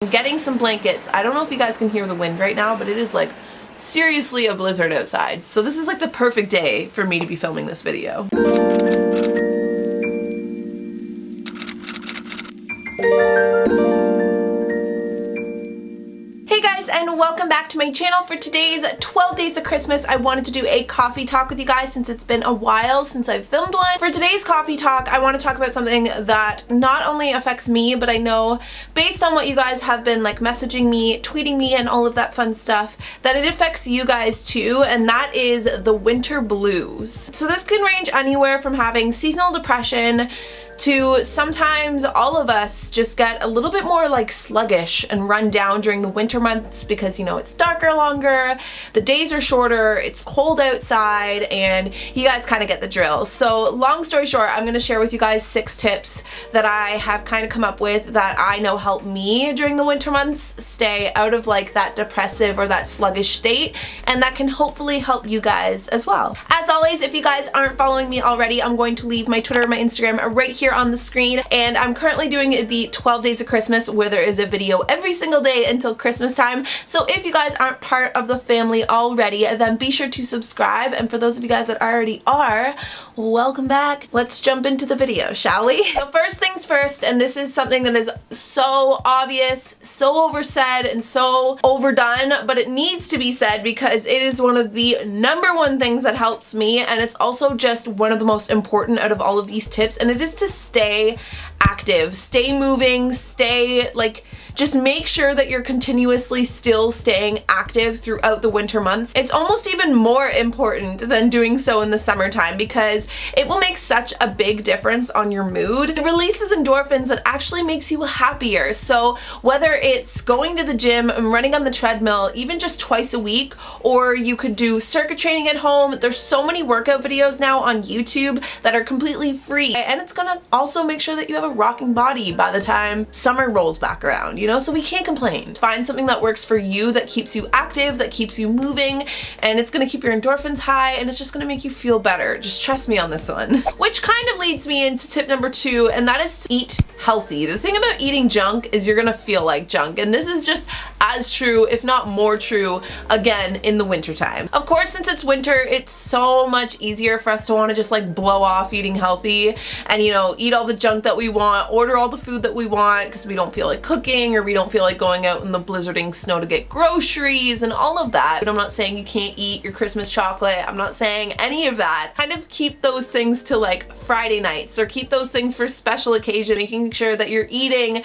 Getting some blankets. I don't know if you guys can hear the wind right now, but it is like seriously a blizzard outside. So this is like the perfect day for me to be filming this video. Hey guys, and welcome back to my channel. For today's 12 days of Christmas, I wanted to do a coffee talk with you guys since it's been a while since I've filmed one. For today's coffee talk, I want to talk about something that not only affects me, but I know based on what you guys have been like messaging me, tweeting me, and all of that fun stuff, that it affects you guys too, and that is the winter blues. So this can range anywhere from having seasonal depression to sometimes all of us just get a little bit more like sluggish and run down during the winter months because, you know, it's darker longer, the days are shorter, it's cold outside, and you guys kind of get the drill. So long story short, I'm going to share with you guys 6 tips that I have kind of come up with that I know help me during the winter months stay out of like that depressive or that sluggish state, and that can hopefully help you guys as well. As always, if you guys aren't following me already, I'm going to leave my Twitter and my Instagram right here on the screen, and I'm currently doing the 12 days of Christmas where there is a video every single day until Christmas time. So if you guys aren't part of the family already, then be sure to subscribe, and for those of you guys that already are, welcome back. Let's jump into the video, shall we? So first things first, and this is something that is so obvious, so oversaid, and so overdone, but it needs to be said because it is one of the #1 things that helps me, and it's also just one of the most important out of all of these tips, and it is to stay active, stay moving, just make sure that you're continuously still staying active throughout the winter months. It's almost even more important than doing so in the summertime because it will make such a big difference on your mood. It releases endorphins that actually makes you happier. So whether it's going to the gym and running on the treadmill, even just twice a week, or you could do circuit training at home, there's so many workout videos now on YouTube that are completely free, and it's gonna also make sure that you have a rocking body by the time summer rolls back around, you know, so we can't complain. Find something that works for you, that keeps you active, that keeps you moving, and it's gonna keep your endorphins high, and it's just gonna make you feel better. Just trust me on this one. Which kind of leads me into tip #2, and that is to eat healthy. The thing about eating junk is you're gonna feel like junk, and this is just as true, if not more true, again, in the wintertime. Of course, since it's winter, it's so much easier for us to want to just like blow off eating healthy and, you know, eat all the junk that we want, order all the food that we want because we don't feel like cooking or we don't feel like going out in the blizzarding snow to get groceries and all of that. But I'm not saying you can't eat your Christmas chocolate. I'm not saying any of that. Kind of keep those things to like Friday nights, or keep those things for special occasion, making sure that you're eating,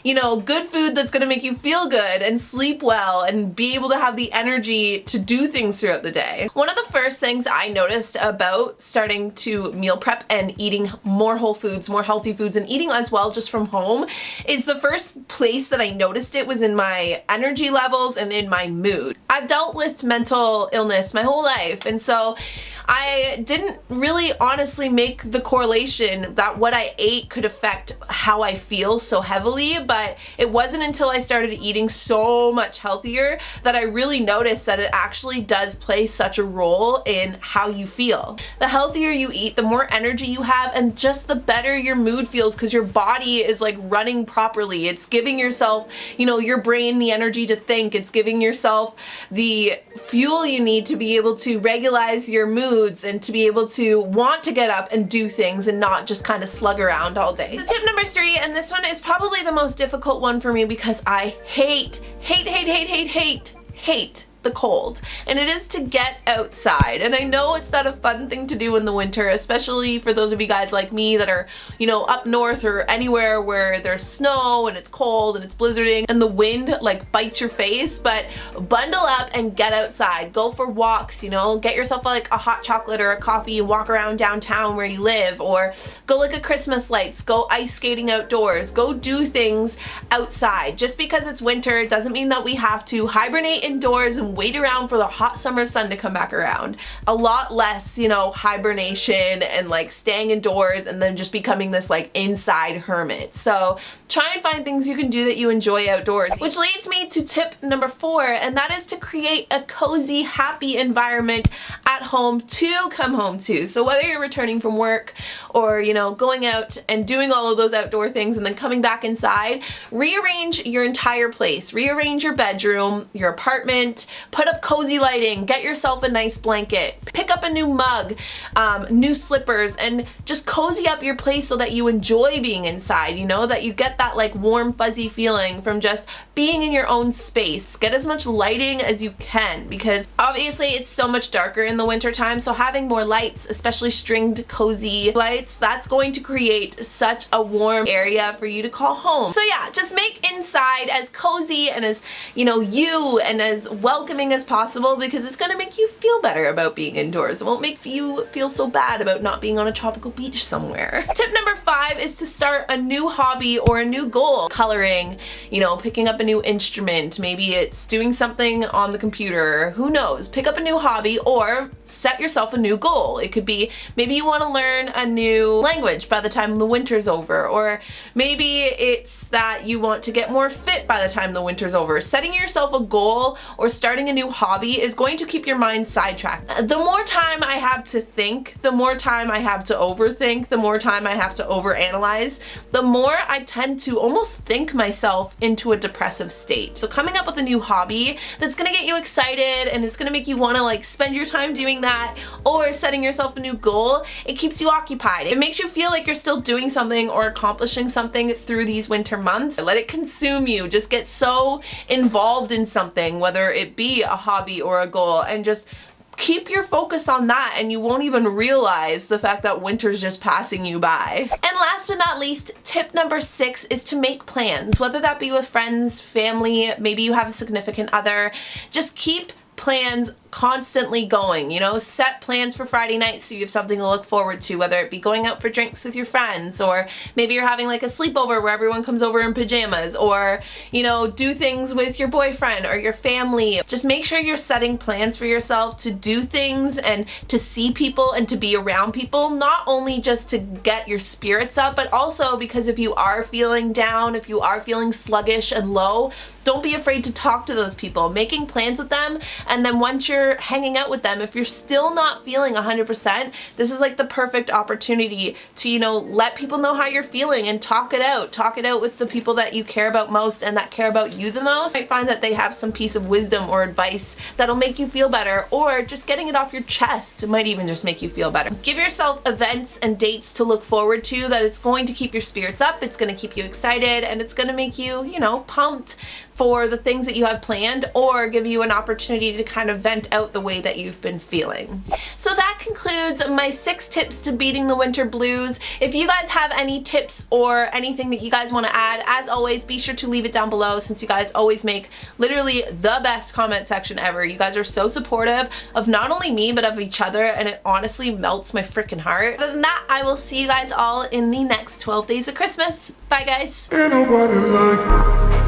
you know, good food that's going to make you feel good and sleep well and be able to have the energy to do things throughout the day. One of the first things I noticed about starting to meal prep and eating more whole foods, more healthy foods, and eating as well just from home is the first place that I noticed it was in my energy levels and in my mood. I've dealt with mental illness my whole life, and so I didn't really honestly make the correlation that what I ate could affect how I feel so heavily, but it wasn't until I started eating so much healthier that I really noticed that it actually does play such a role in how you feel. The healthier you eat, the more energy you have, and just the better your mood feels because your body is like running properly. It's giving yourself, you know, your brain the energy to think. It's giving yourself the fuel you need to be able to regularize your mood and to be able to want to get up and do things and not just kind of slug around all day. So tip #3, and this one is probably the most difficult one for me because I hate the cold, and it is to get outside. And I know it's not a fun thing to do in the winter, especially for those of you guys like me that are, you know, up north or anywhere where there's snow and it's cold and it's blizzarding and the wind like bites your face. But bundle up and get outside. Go for walks, you know, get yourself like a hot chocolate or a coffee and walk around downtown where you live, or go look at Christmas lights, go ice skating outdoors, go do things outside. Just because it's winter doesn't mean that we have to hibernate indoors and and wait around for the hot summer sun to come back around. A lot less, you know, hibernation and like staying indoors and then just becoming this like inside hermit. So try and find things you can do that you enjoy outdoors. Which leads me to tip number 4, and that is to create a cozy, happy environment at home to come home to. So whether you're returning from work or, you know, going out and doing all of those outdoor things and then coming back inside, rearrange your entire place. Rearrange your bedroom, your apartment, put up cozy lighting, get yourself a nice blanket, pick up a new mug, new slippers, and just cozy up your place so that you enjoy being inside, you know, that you get that like warm fuzzy feeling from just being in your own space. Get as much lighting as you can, because obviously it's so much darker in the winter time, so having more lights, especially stringed cozy lights, that's going to create such a warm area for you to call home. So yeah, just make inside as cozy and as, you know, you and as welcoming as possible, because it's going to make you feel better about being indoors. It won't make you feel so bad about not being on a tropical beach somewhere. Tip number 5 is to start a new hobby or a new goal. Coloring, you know, picking up a new instrument, maybe it's doing something on the computer, who knows. Pick up a new hobby or set yourself a new goal. It could be maybe you want to learn a new language by the time the winter's over, or maybe it's that you want to get more fit by the time the winter's over. Setting yourself a goal or starting a new hobby is going to keep your mind sidetracked. The more time I have to think, the more time I have to overthink, the more time I have to overanalyze, the more I tend to almost think myself into a depressive state. So coming up with a new hobby that's gonna get you excited and it's gonna make you wanna like spend your time doing that, or setting yourself a new goal, it keeps you occupied. It makes you feel like you're still doing something or accomplishing something through these winter months. Let it consume you. Just get so involved in something, whether it be a hobby or a goal, and just keep your focus on that, and you won't even realize the fact that winter's just passing you by. And last but not least, tip number 6 is to make plans, whether that be with friends, family, maybe you have a significant other. Just keep plans constantly going, you know, set plans for Friday night so you have something to look forward to, whether it be going out for drinks with your friends, or maybe you're having like a sleepover where everyone comes over in pajamas, or, you know, do things with your boyfriend or your family. Just make sure you're setting plans for yourself to do things and to see people and to be around people, not only just to get your spirits up, but also because if you are feeling down, if you are feeling sluggish and low, don't be afraid to talk to those people, making plans with them, and then once you're hanging out with them, if you're still not feeling 100%, this is like the perfect opportunity to, you know, let people know how you're feeling and talk it out with the people that you care about most and that care about you the most. You might find that they have some piece of wisdom or advice that'll make you feel better, or just getting it off your chest might even just make you feel better. Give yourself events and dates to look forward to that it's going to keep your spirits up, it's going to keep you excited, and it's going to make you, you know, pumped for the things that you have planned, or give you an opportunity to kind of vent out the way that you've been feeling. So that concludes my 6 tips to beating the winter blues. If you guys have any tips or anything that you guys want to add, as always, be sure to leave it down below, since you guys always make literally the best comment section ever. You guys are so supportive of not only me, but of each other, and it honestly melts my freaking heart. Other than that, I will see you guys all in the next 12 days of Christmas. Bye, guys. Ain't nobody like